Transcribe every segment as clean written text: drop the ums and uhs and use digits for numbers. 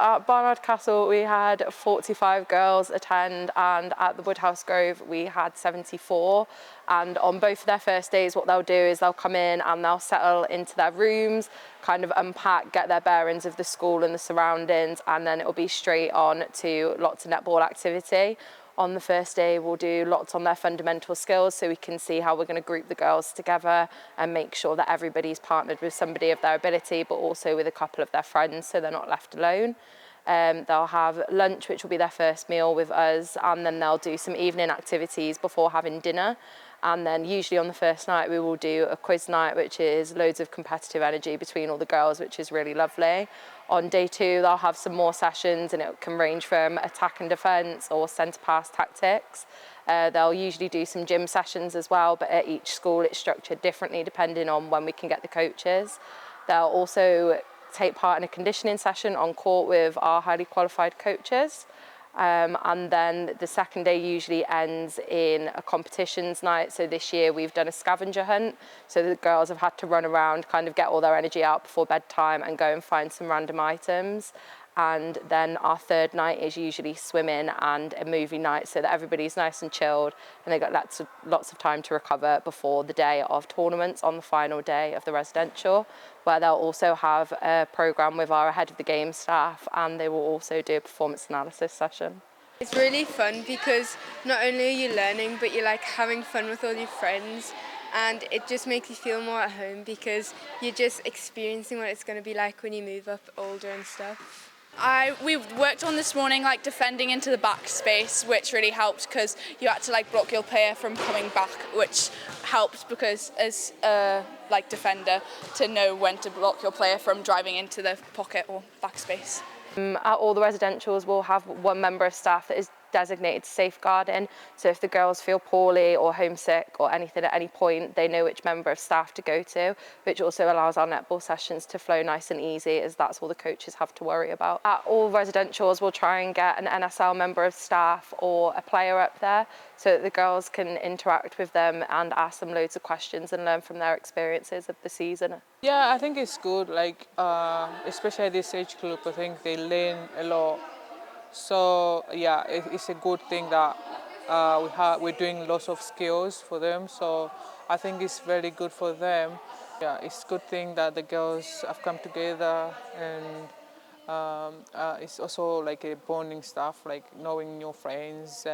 at Barnard Castle we had 45 girls attend, and at the Woodhouse Grove we had 74. And on both of their first days, what they'll do is they'll come in and they'll settle into their rooms, kind of unpack, get their bearings of the school and the surroundings, and then it'll be straight on to lots of netball activity. On the first day, we'll do lots on their fundamental skills, so we can see how we're going to group the girls together and make sure that everybody's partnered with somebody of their ability, but also with a couple of their friends, so they're not left alone. They'll have lunch, which will be their first meal with us, and then they'll do some evening activities before having dinner. And then usually on the first night we will do a quiz night, which is loads of competitive energy between all the girls, which is really lovely. On day 2 they'll have some more sessions, and it can range from attack and defence or centre pass tactics. They'll usually do some gym sessions as well, but at each school it's structured differently depending on when we can get the coaches. They'll also take part in a conditioning session on court with our highly qualified coaches. And then the second day usually ends in a competitions night. So this year we've done a scavenger hunt. So the girls have had to run around, kind of get all their energy out before bedtime and go and find some random items. And then our third night is usually swimming and a movie night, so that everybody's nice and chilled and they've got lots of time to recover before the day of tournaments on the final day of the residential, where they'll also have a programme with our ahead of the game staff, and they will also do a performance analysis session. It's really fun because not only are you learning, but you're like having fun with all your friends, and it just makes you feel more at home because you're just experiencing what it's going to be like when you move up older and stuff. We worked on this morning like defending into the back space, which really helped because you had to like block your player from coming back, which helped because as a like defender to know when to block your player from driving into the pocket or back space. At all the residentials we'll have one member of staff that is designated safeguarding, so if the girls feel poorly or homesick or anything at any point, they know which member of staff to go to, which also allows our netball sessions to flow nice and easy, as that's all the coaches have to worry about. At all residentials we'll try and get an NSL member of staff or a player up there so that the girls can interact with them and ask them loads of questions and learn from their experiences of the season. Yeah, I think it's good, like especially at this age group, I think they learn a lot. So yeah, it's a good thing that we're doing lots of skills for them. So I think it's very good for them. Yeah, it's a good thing that the girls have come together, and it's also like a bonding stuff, like knowing your friends,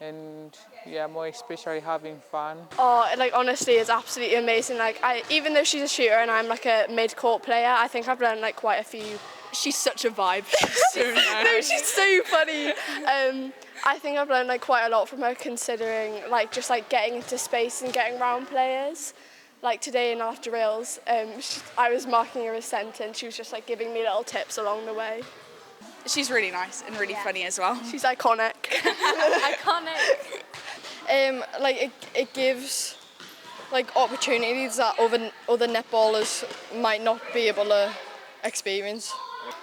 and yeah, more especially having fun. Oh, like honestly, it's absolutely amazing. Like even though she's a shooter and I'm like a mid-court player, I think I've learned like quite a few. She's such a vibe. She's so nice. No, she's so funny. I think I've learned like quite a lot from her, considering like just like getting into space and getting around players. Like today in after rails, I was marking her ascent and she was just like giving me little tips along the way. She's really nice and really funny as well. She's iconic. Iconic. Like it gives like opportunities that other netballers might not be able to experience.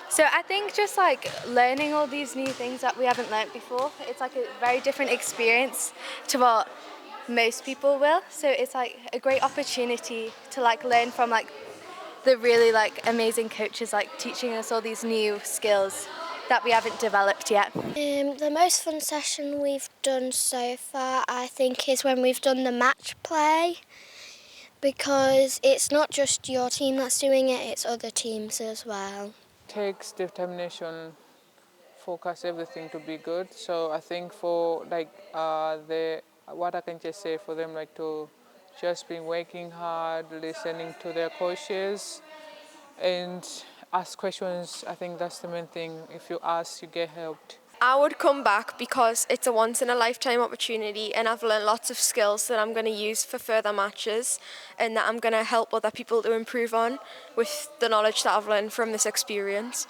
So I think just like learning all these new things that we haven't learnt before, it's like a very different experience to what most people will. So it's like a great opportunity to like learn from like the really like amazing coaches, like teaching us all these new skills that we haven't developed yet. The most fun session we've done so far, I think, is when we've done the match play, because it's not just your team that's doing it, it's other teams as well. Takes determination, focus, everything to be good. So I think for like what I can just say for them, like to just be working hard, listening to their coaches, and ask questions. I think that's the main thing. If you ask, you get helped. I would come back because it's a once-in-a-lifetime opportunity, and I've learned lots of skills that I'm going to use for further matches and that I'm going to help other people to improve on with the knowledge that I've learned from this experience.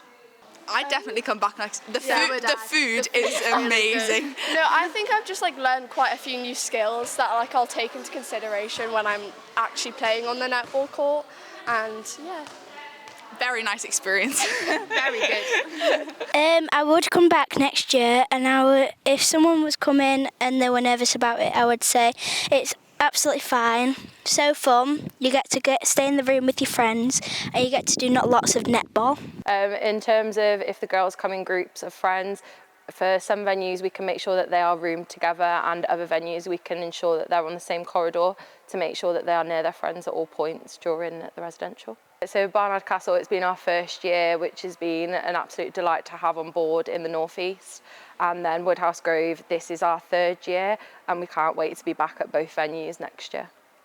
I'd definitely come back next. The food is amazing. No, I think I've just like learned quite a few new skills that like I'll take into consideration when I'm actually playing on the netball court, and yeah. Very nice experience. Very good. I would come back next year, and if someone was coming and they were nervous about it, I would say it's Absolutely fine. So fun. You get to stay in the room with your friends, and you get to do not lots of netball. In terms of if the girls come in groups of friends, for some venues we can make sure that they are roomed together, and other venues we can ensure that they're on the same corridor to make sure that they are near their friends at all points during the residential. So Barnard Castle, it's been our first year, which has been an absolute delight to have on board in the North East. And then Woodhouse Grove, this is our third year, and we can't wait to be back at both venues next year.